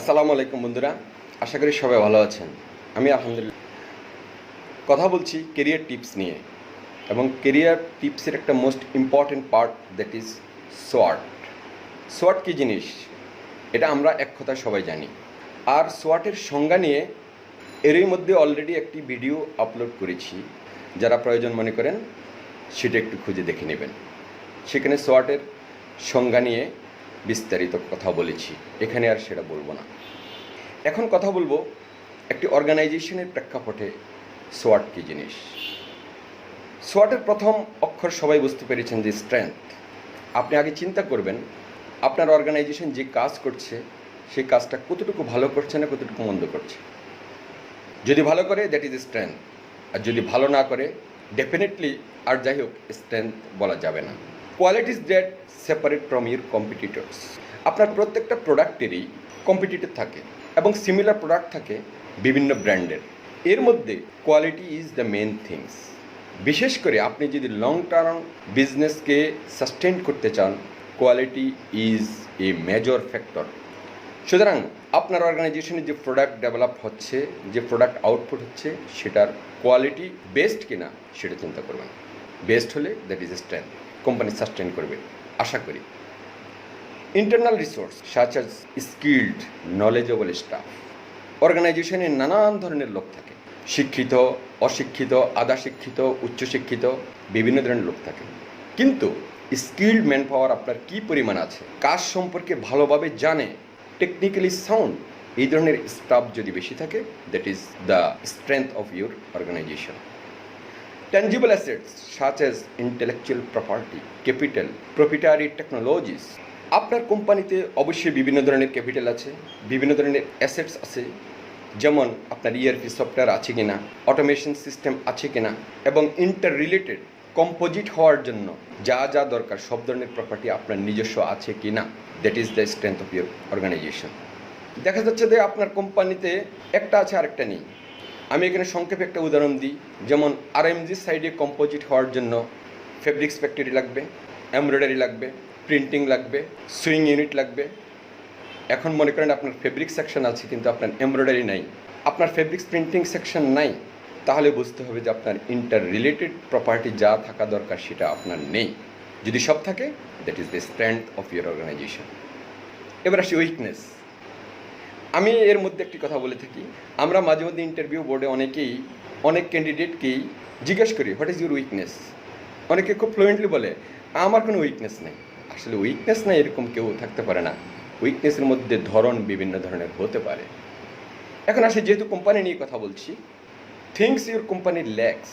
আসসালামু আলাইকুম বন্ধুরা, আশা করি সবাই ভালো আছেন। আমি আলহামদুলিল্লাহ কথা বলছি কেরিয়ার টিপস নিয়ে, এবং কেরিয়ার টিপসের একটা most important part, that is সোয়াট। সোয়াট কী জিনিস এটা আমরা এক কথা সবাই জানি, আর সোয়াটের সংজ্ঞা নিয়ে এরই মধ্যে অলরেডি একটি ভিডিও আপলোড করেছি। যারা প্রয়োজন মনে করেন সেটা একটু খুঁজে দেখে নেবেন। সেখানে সোয়াটের সংজ্ঞা নিয়ে বিস্তারিত কথা বলেছি, এখানে আর সেটা বলবো না। এখন কথা বলবো একটি অর্গানাইজেশনের প্রেক্ষাপটে সোয়াট কী জিনিস। সোয়াটের প্রথম অক্ষর সবাই বুঝতে পেরেছেন যে স্ট্রেংথ। আপনি আগে চিন্তা করবেন আপনার অর্গানাইজেশন যে কাজ করছে সেই কাজটা কতটুকু ভালো করছে না কতটুকু মন্দ করছে। যদি ভালো করে দ্যাট ইজ স্ট্রেংথ, আর যদি ভালো না করে ডেফিনেটলি আর যাই হোক স্ট্রেংথ বলা যাবে না। Qualities that separate from your competitors. আপনার প্রত্যেকটা প্রোডাক্টেরই কম্পিটিটর থাকে এবং সিমিলার প্রোডাক্ট থাকে বিভিন্ন ব্র্যান্ডের। এর মধ্যে quality is the main things. বিশেষ করে আপনি যদি লং টার্ম বিজনেসকে সাস্টেইন করতে চান, quality is a major factor. সুতরাং আপনার অর্গানাইজেশনে যে প্রোডাক্ট ডেভেলপ হচ্ছে, যে প্রোডাক্ট আউটপুট হচ্ছে, সেটার কোয়ালিটি বেস্ট কিনা সেটা চিন্তা করবেন। বেস্ট হলে that is strength, company sustain করবে আশা করি। Internal resource such as skilled knowledgeable staff. অর্গানাইজেশনে নানান ধরনের লোক থাকে, শিক্ষিত, অশিক্ষিত, আধা শিক্ষিত, উচ্চশিক্ষিত, বিভিন্ন ধরনের লোক থাকে। কিন্তু স্কিল্ড ম্যান পাওয়ার আপনার কী পরিমাণ আছে, কাজ সম্পর্কে ভালোভাবে জানে, টেকনিক্যালি সাউন্ড, এই ধরনের স্টাফ যদি বেশি থাকে, that is the strength of your organisation. Tangible assets such as intellectual property, capital, proprietary technologies. আপনার কোম্পানিতে অবশ্যই বিভিন্ন ধরনের ক্যাপিটাল আছে, বিভিন্ন ধরনের অ্যাসেটস আছে, যেমন আপনার ইআরপি সফটওয়্যার আছে কিনা, অটোমেশন সিস্টেম আছে কিনা, এবং ইন্টার রিলেটেড কম্পোজিট হওয়ার জন্য যা যা দরকার সব ধরনের প্রপার্টি আপনার নিজস্ব আছে কিনা, that is the strength of your organisation. দেখা যাচ্ছে যে আপনার কোম্পানিতে একটা আছে আরেকটা নেই। আমি এখানে সংক্ষেপে একটা উদাহরণ দিই, যেমন আরএমজি সাইডে কম্পোজিট হওয়ার জন্য ফেব্রিক্স ফ্যাক্টরি লাগবে, এমব্রয়ডারি লাগবে, প্রিন্টিং লাগবে, সুইং ইউনিট লাগবে। এখন মনে করেন আপনার ফেব্রিক সেকশন আছে কিন্তু আপনার এমব্রয়ডারি নাই, আপনার ফেব্রিক্স প্রিন্টিং সেকশন নাই, তাহলে বুঝতে হবে যে আপনার ইন্টার রিলেটেড প্রপার্টি যা থাকা দরকার সেটা আপনার নেই। যদি সব থাকে, that is the strength of your organisation. এবার আসি উইকনেস। আমি এর মধ্যে একটি কথা বলে থাকি, আমরা মাঝে মধ্যে ইন্টারভিউ বোর্ডে অনেক ক্যান্ডিডেটকেই জিজ্ঞেস করি হোয়াট ইজ ইউর উইকনেস। অনেকে খুব ফ্লুয়েন্টলি বলে আমার কোনো উইকনেস নেই। আসলে উইকনেস নাই এরকম কেউ থাকতে পারে না। উইকনেসের মধ্যে ধরন বিভিন্ন ধরনের হতে পারে। এখন আসে, যেহেতু কোম্পানি নিয়ে কথা বলছি, থিংস ইউর কোম্পানি ল্যাকস।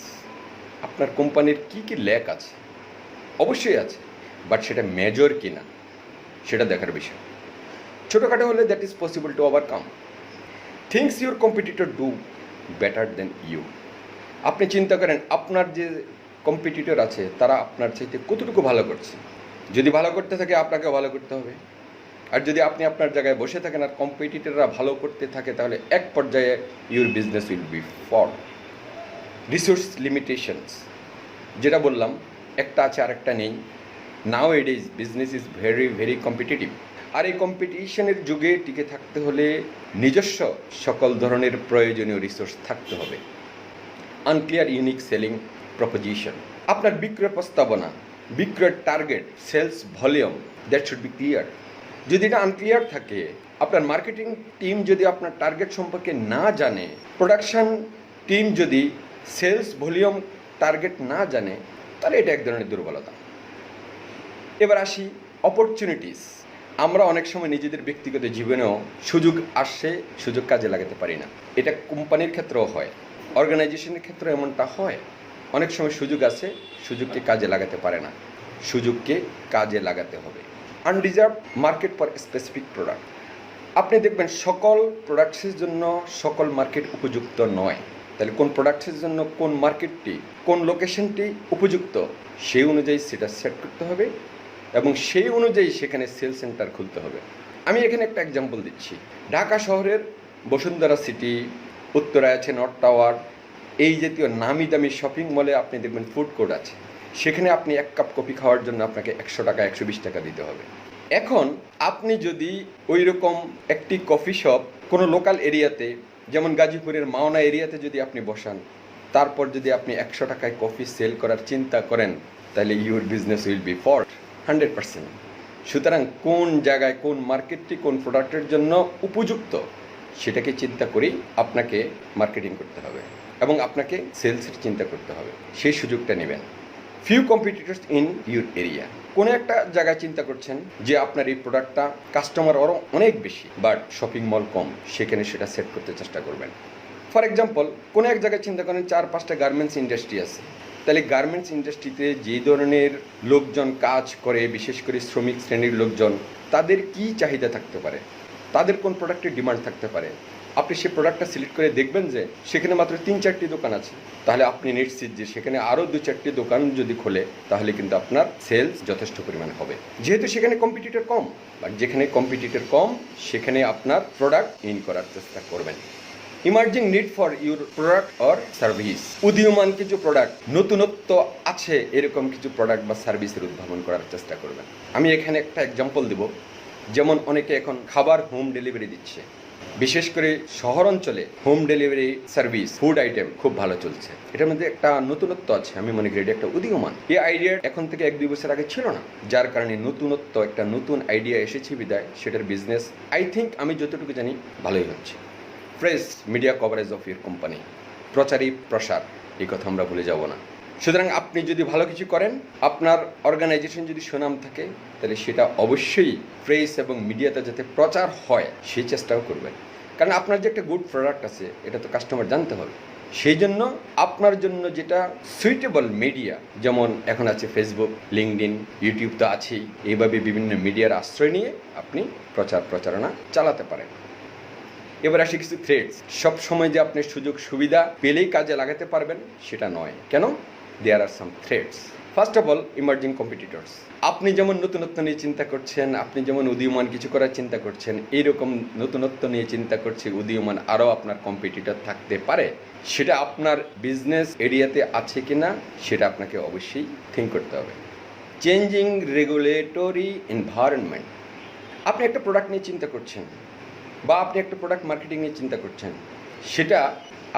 আপনার কোম্পানির কী কী ল্যাক আছে, অবশ্যই আছে, বাট সেটা মেজর কিনা সেটা দেখার বিষয়। ছোটোখাটো হলে that is possible to overcome. Things your competitor do better than you. আপনি চিন্তা করেন আপনার যে কম্পিটিটর আছে তারা আপনার চাইতে কতটুকু ভালো করছে। যদি ভালো করতে থাকে আপনাকেও ভালো করতে হবে। আর যদি আপনি আপনার জায়গায় বসে থাকেন আর কম্পিটিটররা ভালো করতে থাকে, তাহলে এক পর্যায়ে your business will be fall. Resource limitations, যেটা বললাম, একটা আছে আরেকটা নেই। Now it is business is very very competitive. আর এই কম্পিটিশনের যুগে টিকে থাকতে হলে নিজস্ব সকল ধরনের প্রয়োজনীয় রিসোর্স থাকতে হবে। Unclear unique selling proposition. আপনার বিক্রয় প্রস্তাবনা, বিক্রয়ের target, sales volume, that should be clear. যদি এটা আনক্লিয়ার থাকে, আপনার মার্কেটিং টিম যদি আপনার টার্গেট সম্পর্কে না জানে, প্রোডাকশন টিম যদি সেলস ভলিউম টার্গেট না জানে, তাহলে এটা এক ধরনের দুর্বলতা। এবার আসি অপরচুনিটিস। আমরা অনেক সময় নিজেদের ব্যক্তিগত জীবনেও সুযোগ আসছে, সুযোগ কাজে লাগাতে পারি না। এটা কোম্পানির ক্ষেত্রেও হয়, অর্গানাইজেশনের ক্ষেত্রেও এমনটা হয়। অনেক সময় সুযোগ আছে, সুযোগকে কাজে লাগাতে পারে না। সুযোগকে কাজে লাগাতে হবে। আনডিজার্ভ মার্কেট ফর স্পেসিফিক প্রোডাক্ট। আপনি দেখবেন সকল প্রোডাক্টসের জন্য সকল মার্কেট উপযুক্ত নয়। তাহলে কোন প্রোডাক্টসের জন্য কোন মার্কেটটি, কোন লোকেশনটি উপযুক্ত, সেই অনুযায়ী সেটা সেট করতে হবে এবং সেই অনুযায়ী সেখানে সেল সেন্টার খুলতে হবে। আমি এখানে একটা এক্সাম্পল দিচ্ছি। ঢাকা শহরের বসুন্ধরা সিটি, উত্তরায় আছে নর্থ টাওয়ার, এই জাতীয় নামি দামি শপিং মলে আপনি দেখবেন ফুড কোর্ট আছে। সেখানে আপনি এক কাপ কফি খাওয়ার জন্য আপনাকে 100 টাকা 120 টাকা দিতে হবে। এখন আপনি যদি ওই রকম একটি কফি শপ কোনো লোকাল এরিয়াতে, যেমন গাজীপুরের মাওনা এরিয়াতে যদি আপনি বসান, তারপর যদি আপনি 100 টাকায় কফি সেল করার চিন্তা করেন, তাহলে your business will B for 100%। সুতরাং কোন জায়গায় কোন মার্কেটটি কোন প্রোডাক্টের জন্য উপযুক্ত সেটাকে চিন্তা করেই আপনাকে মার্কেটিং করতে হবে এবং আপনাকে সেলসের চিন্তা করতে হবে, সেই সুযোগটা নেবেন। Few competitors in your area, কোনো একটা জায়গায় চিন্তা করছেন যে আপনার এই প্রোডাক্টটা কাস্টমার আরও অনেক বেশি, বাট শপিং মল কম, সেখানে সেটা সেট করতে চেষ্টা করবেন। ফর এক্সাম্পল, কোনো এক জায়গায় চিন্তা করেন 4-5টা গার্মেন্টস ইন্ডাস্ট্রি আছে, তাহলে গার্মেন্টস ইন্ডাস্ট্রিতে যে ধরনের লোকজন কাজ করে, বিশেষ করে শ্রমিক শ্রেণীর লোকজন, তাদের কি চাহিদা থাকতে পারে, তাদের কোন প্রোডাক্টের ডিমান্ড থাকতে পারে, আপনি সেই প্রোডাক্টটা সিলেক্ট করে দেখবেন যে সেখানে মাত্র 3-4টি দোকান আছে, তাহলে আপনি নিশ্চিত যে সেখানে আরও 2-4টি দোকান যদি খোলে তাহলে কিন্তু আপনার সেলস যথেষ্ট পরিমাণে হবে, যেহেতু সেখানে কম্পিটিটর কম। বাট যেখানে কম্পিটিটর কম সেখানে আপনার প্রোডাক্ট ইন করার চেষ্টা করবেন। Emerging need for your product or service, উদীয়মান কিছু প্রোডাক্ট, নতুনত্ব আছে এরকম কিছু প্রোডাক্ট বা সার্ভিসের উদ্ভাবন করার চেষ্টা করবেন। আমি এখানে একটা এক্সাম্পল দেব, যেমন অনেকে এখন খাবার হোম ডেলিভারি দিচ্ছে, বিশেষ করে শহর অঞ্চলে home delivery service, food item খুব ভালো চলছে। এটার মধ্যে একটা নতুনত্ব আছে, আমি মনে করি এটা একটা উদীয়মান। এই আইডিয়া এখন থেকে 1-2 বছর আগে ছিল না, যার কারণে নতুনত্ব, একটা নতুন আইডিয়া এসেছে বিদায় সেটার বিজনেস আই থিঙ্ক, আমি যতটুকু জানি ভালোই হচ্ছে। Fresh media coverage of your company, প্রচারী প্রসার, এই কথা আমরা ভুলে যাব না। সুতরাং আপনি যদি ভালো কিছু করেন, আপনার অর্গানাইজেশন যদি সুনাম থাকে, তাহলে সেটা অবশ্যই প্রেস এবং মিডিয়াতে যাতে প্রচার হয় সেই চেষ্টাও করবেন। কারণ আপনার যে একটা গুড প্রোডাক্ট আছে এটা তো কাস্টমার জানতে হবে, সেই জন্য আপনার জন্য যেটা সুইটেবল মিডিয়া, যেমন এখন আছে ফেসবুক, লিঙ্কডইন, ইউটিউব তো আছেই, এইভাবে বিভিন্ন মিডিয়ার আশ্রয় নিয়ে আপনি প্রচারণা চালাতে পারেন। এবার আসি কিছু থ্রেটস। সব সময় যে আপনি সুযোগ সুবিধা পেলেই কাজে লাগাতে পারবেন সেটা নয়। কেন? There are some threats. First of all, emerging competitors. আপনি যেমন নতুনত্ব নিয়ে চিন্তা করছেন, আপনি যেমন উদীয়মান কিছু করার চিন্তা করছেন, এইরকম নতুনত্ব নিয়ে চিন্তা করছে উদীয়মান আরও আপনার কম্পিটিটর থাকতে পারে। সেটা আপনার বিজনেস এরিয়াতে আছে কিনা সেটা আপনাকে অবশ্যই থিঙ্ক করতে হবে। চেঞ্জিং রেগুলেটরি এনভায়রনমেন্ট, আপনি একটা প্রোডাক্ট নিয়ে চিন্তা করছেন বা আপনি একটা প্রোডাক্ট মার্কেটিং নিয়ে চিন্তা করছেন, সেটা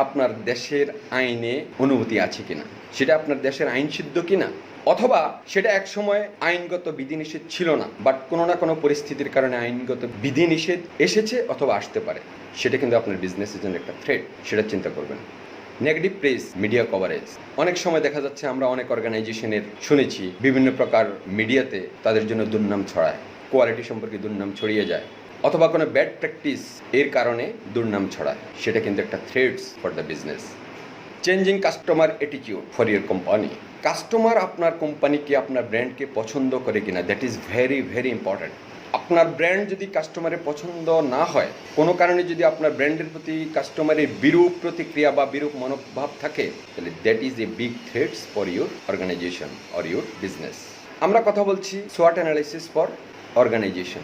আপনার দেশের আইনে অনুমতি আছে কিনা, সেটা আপনার দেশের আইন সিদ্ধ কিনা, অথবা সেটা এক সময় আইনগত বিধিনিষেধ ছিল না, বাট কোনো না কোনো পরিস্থিতির কারণে আইনগত বিধিনিষেধ এসেছে অথবা আসতে পারে, সেটা কিন্তু আপনার বিজনেসের জন্য একটা থ্রেট, সেটা চিন্তা করবেন। নেগেটিভ প্রেস, মিডিয়া কভারেজ, অনেক সময় দেখা যাচ্ছে আমরা অনেক অর্গানাইজেশনের শুনেছি বিভিন্ন প্রকার মিডিয়াতে তাদের জন্য দুর্নাম ছড়ায়, কোয়ালিটি সম্পর্কে দুর্নাম ছড়িয়ে যায়, অথবা কোনো ব্যাড প্র্যাকটিস এর কারণে দুর্নাম ছড়ায়, সেটা কিন্তু একটা threats for the business. Changing customer attitude for your company, customer আপনার কোম্পানিকে, আপনার ব্র্যান্ডকে পছন্দ করে কিনা, that is very very important. আপনার ব্র্যান্ড যদি কাস্টমারের পছন্দ না হয়, কোনো কারণে যদি আপনার ব্র্যান্ডের প্রতি কাস্টমারের বিরূপ প্রতিক্রিয়া বা বিরূপ মনোভাব থাকে, তাহলে that is a big threats for your organisation or your business. আমরা কথা বলছি SWOT অ্যানালাইসিস ফর অর্গানাইজেশন।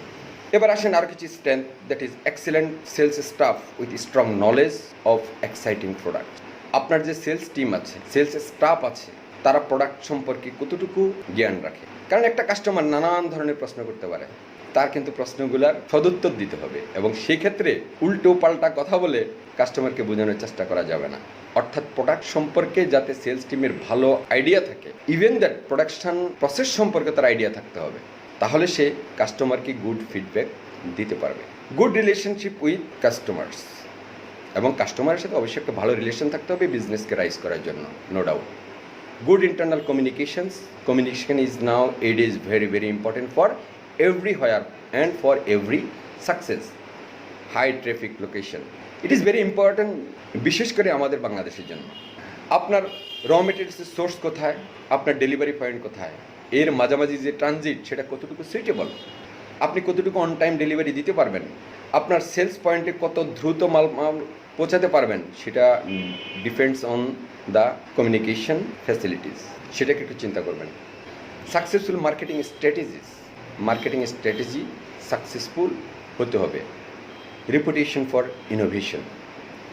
এবার আসেন আর কিছু strength, that is excellent sales staff with strong knowledge of exciting product. আপনার যে সেলস টিম আছে, সেলস স্টাফ আছে, তারা প্রোডাক্ট সম্পর্কে কতটুকু জ্ঞান রাখে। কারণ একটা কাস্টমার নানান ধরনের প্রশ্ন করতে পারে, তার কিন্তু প্রশ্নগুলোর সদুত্তর দিতে হবে, এবং সেই ক্ষেত্রে উল্টো পাল্টা কথা বলে কাস্টমারকে বোঝানোর চেষ্টা করা যাবে না। অর্থাৎ প্রোডাক্ট সম্পর্কে যাতে সেলস টিমের ভালো আইডিয়া থাকে, ইভেন দ্যাট প্রোডাকশন প্রসেস সম্পর্কে তার আইডিয়া থাকতে হবে, তাহলে সে কাস্টমারকে গুড ফিডব্যাক দিতে পারবে। গুড রিলেশনশিপ উইথ কাস্টমার্স, এবং কাস্টমারের সাথে অবশ্যই একটা ভালো রিলেশন থাকতে হবে বিজনেসকে রাইজ করার জন্য, no doubt. Good internal communications, communication is now it is very very important for everywhere and for every success. High traffic location, it is very important, বিশেষ করে আমাদের বাংলাদেশের জন্য। আপনার র মেটেরিয়ালসের সোর্স কোথায়, আপনার ডেলিভারি পয়েন্ট কোথায়, এর মাঝামাঝি যে ট্রানজিট সেটা কতটুকু সুইটেবল, আপনি কতটুকু অন টাইম ডেলিভারি দিতে পারবেন, আপনার সেলস পয়েন্টে কত দ্রুত মাল পৌঁছাতে পারবেন, সেটা depends on the communication facilities, সেটাকে একটু চিন্তা করবেন। Successful marketing strategies, marketing strategy successful হতে হবে। রেপুটেশন ফর ইনোভেশন,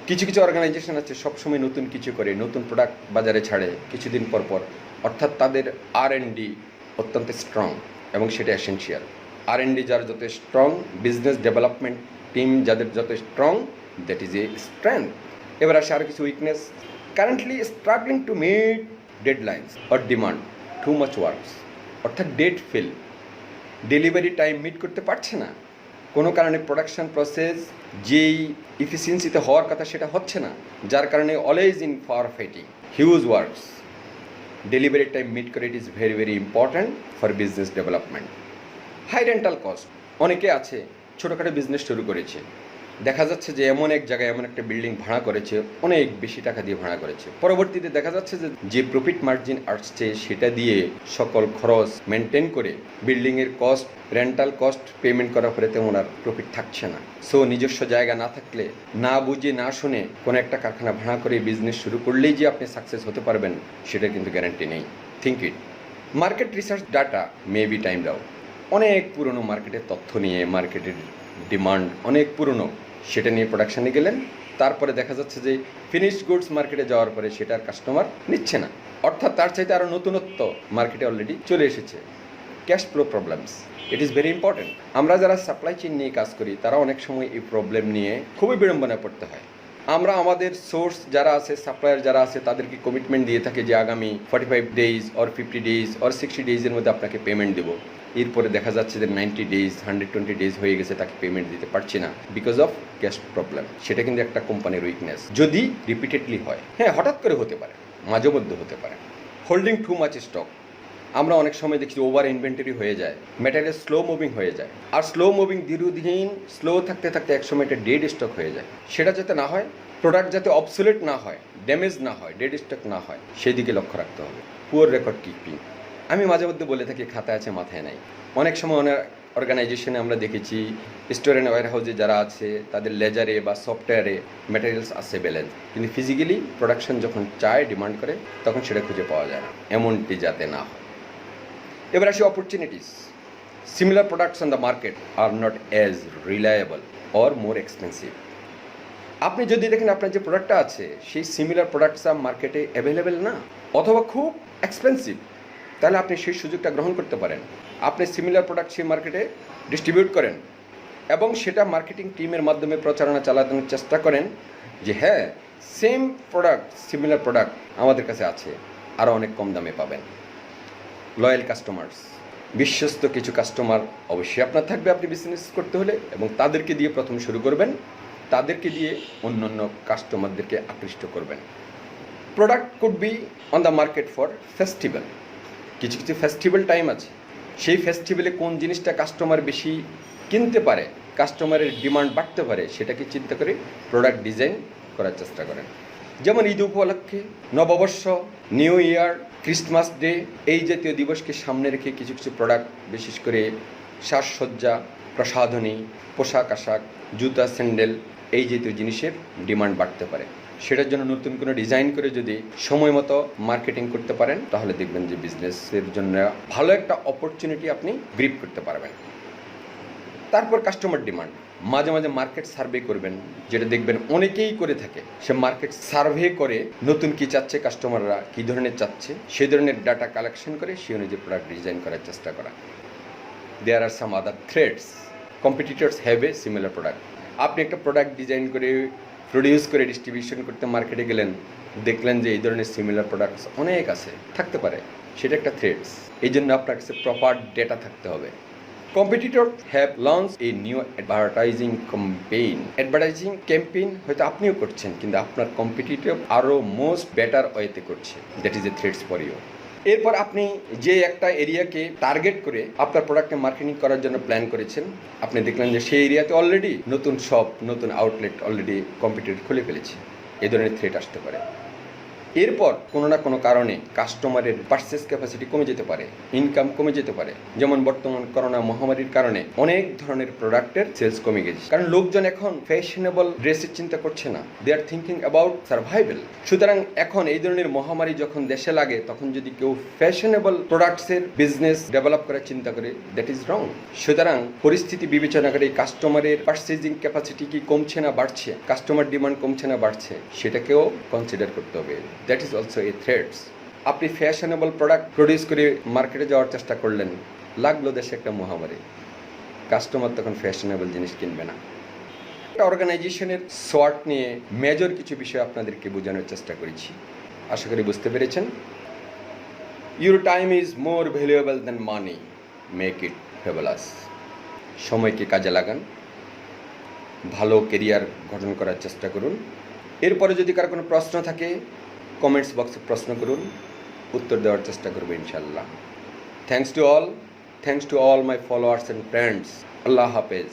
কিছু কিছু অর্গানাইজেশন আছে সবসময় নতুন কিছু করে, নতুন প্রোডাক্ট বাজারে ছাড়ে কিছুদিন পর পর, অর্থাৎ তাদের R&D অত্যন্ত স্ট্রং এবং সেটা এসেনশিয়াল। R&D যার যত স্ট্রং, বিজনেস ডেভেলপমেন্ট টিম যাদের যত strong, that is a strength. এবার আসে আরও কিছু weakness. Currently struggling to meet deadlines or demand, too much works, অর্থাৎ date fail, delivery time meet করতে পারছে না, কোনো কারণে প্রোডাকশন প্রসেস যেই ইফিসিয়েন্সিতে হওয়ার কথা সেটা হচ্ছে না, যার কারণে always in far fighting, huge works. Delivery time meet করে it is very very important for business development. High rental cost, অনেকে আছে ছোটোখাটো বিজনেস শুরু করেছে, দেখা যাচ্ছে যে এমন এক জায়গায় এমন একটা বিল্ডিং ভাড়া করেছে, অনেক বেশি টাকা দিয়ে ভাড়া করেছে, পরবর্তীতে দেখা যাচ্ছে যে প্রফিট মার্জিন আসছে সেটা দিয়ে সকল খরচ মেনটেন করে বিল্ডিংয়ের কস্ট, রেন্টাল কস্ট পেমেন্ট করার পরে তেমন আর প্রফিট থাকছে না। সো নিজস্ব জায়গা না থাকলে, না বুঝে না শুনে কোনো একটা কারখানা ভাড়া করে বিজনেস শুরু করলেই যে আপনি সাকসেস হতে পারবেন সেটা কিন্তু গ্যারান্টি নেই। Think it. Market research data may be time দাও, অনেক পুরনো মার্কেটের তথ্য নিয়ে, মার্কেটের ডিমান্ড অনেক পুরনো, সেটা নিয়ে প্রোডাকশানে গেলেন, তারপরে দেখা যাচ্ছে যে ফিনিশড গুডস মার্কেটে যাওয়ার পরে সেটার কাস্টমার নিচ্ছে না, অর্থাৎ তার চাইতে আরও নতুনত্ব মার্কেটে অলরেডি চলে এসেছে। Cash flow problems, it is very important. আমরা যারা সাপ্লাই চেইন নিয়ে কাজ করি তারা অনেক সময় এই প্রবলেম নিয়ে খুবই বিড়ম্বনায় পড়তে হয়। আমরা আমাদের সোর্স যারা আছে, সাপ্লায়ার যারা আছে, তাদেরকে কমিটমেন্ট দিয়ে থাকি যে আগামী 45 ডেজ অর 50 ডেজ অর 60 ডেজের মধ্যে আপনাকে পেমেন্ট দেবো। এরপরে দেখা যাচ্ছে যে 90 ডেজ 120 ডেজ হয়ে গেছে, তাকে পেমেন্ট দিতে পারছি না বিকজ অফ ক্যাশ প্রবলেম। সেটা কিন্তু একটা কোম্পানির উইকনেস, যদি রিপিটেডলি হয়। হ্যাঁ, হঠাৎ করে হতে পারে, মাঝে মধ্যে হতে পারে। হোল্ডিং টু মাচ স্টক, আমরা অনেক সময় দেখি ওভার ইনভেন্টরি হয়ে যায়, ম্যাটেরিয়াল স্লো মুভিং হয়ে যায়, আর স্লো মুভিং দীর্ঘদিন স্লো থাকতে থাকতে একসময় এটা ডেড স্টক হয়ে যায়। সেটা যাতে না হয়, প্রোডাক্ট যাতে অবসোলেট না হয়, ড্যামেজ না হয়, ডেড স্টক না হয়, সেই দিকে লক্ষ্য রাখতে হবে। পুয়ার রেকর্ড কিপিং, আমি মাঝে মধ্যে বলে থাকি খাতায় আছে মাথায় নাই। অনেক সময় অনেক অর্গানাইজেশনে আমরা দেখেছি স্টোর অ্যান্ড ওয়্যার হাউসে যারা আছে তাদের লেজারে বা সফটওয়্যারে ম্যাটেরিয়ালস আছে ব্যালেন্স, কিন্তু ফিজিক্যালি প্রোডাকশন যখন চায়, ডিমান্ড করে, তখন সেটা খুঁজে পাওয়া যায় না। এমনটি যাতে না হয়। এবার আসি opportunities. Similar products on the market are not as reliable or more expensive. আপনি যদি দেখেন আপনার যে প্রোডাক্টটা আছে সেই সিমিলার প্রোডাক্টস মার্কেটে অ্যাভেলেবেল না, অথবা খুব এক্সপেন্সিভ, তাহলে আপনি সেই সুযোগটা গ্রহণ করতে পারেন। আপনি সিমিলার প্রোডাক্ট সেই মার্কেটে ডিস্ট্রিবিউট করেন এবং সেটা মার্কেটিং টিমের মাধ্যমে প্রচারণা চালানোর চেষ্টা করেন যে হ্যাঁ, সেম প্রোডাক্ট, সিমিলার প্রোডাক্ট আমাদের কাছে আছে, আরও অনেক কম দামে পাবেন। লয়াল কাস্টমার্স, বিশ্বস্ত কিছু কাস্টমার অবশ্যই আপনার থাকবে আপনি বিজনেস করতে হলে, এবং তাদেরকে দিয়ে প্রথম শুরু করবেন, তাদেরকে দিয়ে অন্য কাস্টমারদেরকে আকৃষ্ট করবেন। Product could be on the market for festival, কিছু কিছু ফেস্টিভ্যাল টাইম আছে, সেই ফেস্টিভ্যালে কোন জিনিসটা কাস্টমার বেশি কিনতে পারে, কাস্টমারের ডিমান্ড বাড়তে পারে, সেটাকে চিন্তা করে প্রোডাক্ট ডিজাইন করার চেষ্টা করেন। যেমন ঈদ উপলক্ষে, নববর্ষ, নিউ ইয়ার, ক্রিসমাস ডে, এই জাতীয় দিবসকে সামনে রেখে কিছু কিছু প্রোডাক্ট, বিশেষ করে সাজসজ্জা, প্রসাধনী, পোশাক আশাক, জুতা, স্যান্ডেল, এই জাতীয় জিনিসের ডিমান্ড বাড়তে পারে। সেটার জন্য নতুন কোনো ডিজাইন করে যদি সময় মতো মার্কেটিং করতে পারেন, তাহলে দেখবেন যে বিজনেসের জন্য ভালো একটা অপরচুনিটি আপনি গ্রিপ করতে পারবেন। তারপর কাস্টমার ডিমান্ড, মাঝে মাঝে মার্কেট সার্ভে করবেন, যেটা দেখবেন অনেকেই করে থাকে। সে মার্কেট সার্ভে করে নতুন কি চাচ্ছে, কাস্টমাররা কী ধরনের চাচ্ছে, সেই ধরনের ডাটা কালেকশন করে সেই অনুযায়ী প্রোডাক্ট ডিজাইন করার চেষ্টা করা। There are some other threats, competitors have a similar product. আপনি একটা প্রোডাক্ট ডিজাইন করে প্রডিউস করে ডিস্ট্রিবিউশন করতে মার্কেটে গেলেন, দেখলেন যে এই ধরনের সিমিলার প্রোডাক্টস অনেক আছে, থাকতে পারে, সেটা একটা থ্রেডস। এই জন্য আপনার কাছে প্রপার ডেটা থাকতে হবে। Competitor have launch a new advertising campaign. Advertising campaign হয়তো আপনিও করছেন, কিন্তু আপনার কম্পিটিটর আরও মোস্ট বেটার ওয়েতে করছে, that is a threats for you. এরপর আপনি যে একটা এরিয়াকে টার্গেট করে আপনার প্রোডাক্টে মার্কেটিং করার জন্য প্ল্যান করেছেন, আপনি দেখলেন যে সেই এরিয়াতে অলরেডি নতুন শপ, নতুন আউটলেট অলরেডি কম্পিটিটর খুলে ফেলেছে, এই ধরনের থ্রেট আসতে পারে। এরপর কোনো না কোনো কারণে কাস্টমারের পারচেস ক্যাপাসিটি কমে যেতে পারে, ইনকাম কমে যেতে পারে। যেমন বর্তমান করোনা মহামারীর কারণে অনেক ধরনের প্রোডাক্টের সেলস কমে গেছে, কারণ লোকজন এখন ফ্যাশনেবল ড্রেসের চিন্তা করছে না, দে আর থিঙ্কিং অ্যাবাউট সার্ভাইভাল। সুতরাং এখন এই ধরনের মহামারী যখন দেশে লাগে, তখন যদি কেউ ফ্যাশনেবল প্রোডাক্টসের বিজনেস ডেভেলপ করার চিন্তা করে, দ্যাট ইজ রং। সুতরাং পরিস্থিতি বিবেচনা করে কাস্টমারের পারচেজিং ক্যাপাসিটি কি কমছে না বাড়ছে, কাস্টমার ডিমান্ড কমছে না বাড়ছে, সেটাকেও কনসিডার করতে হবে। That is also a threads. আপনি ফ্যাশনেবল প্রোডাক্ট প্রডিউস করে মার্কেটে যাওয়ার চেষ্টা করলেন, লাগলো দেশে একটা মহামারী, কাস্টমার তখন ফ্যাশনেবল জিনিস কিনবে না। একটা অর্গানাইজেশনের SWOT নিয়ে মেজর কিছু বিষয় আপনাদেরকে বোঝানোর চেষ্টা করেছি, আশা করি বুঝতে পেরেছেন। Your time is more valuable than money, make it fabulous. সময়কে কাজে লাগান, ভালো কেরিয়ার গঠন করার চেষ্টা করুন। এরপরে যদি কারো কোনো প্রশ্ন থাকে কমেন্টস বক্সে প্রশ্ন করুন, উত্তর দেওয়ার চেষ্টা করবো ইনশাল্লাহ। Thanks to all my followers and friends. Allah হাফেজ।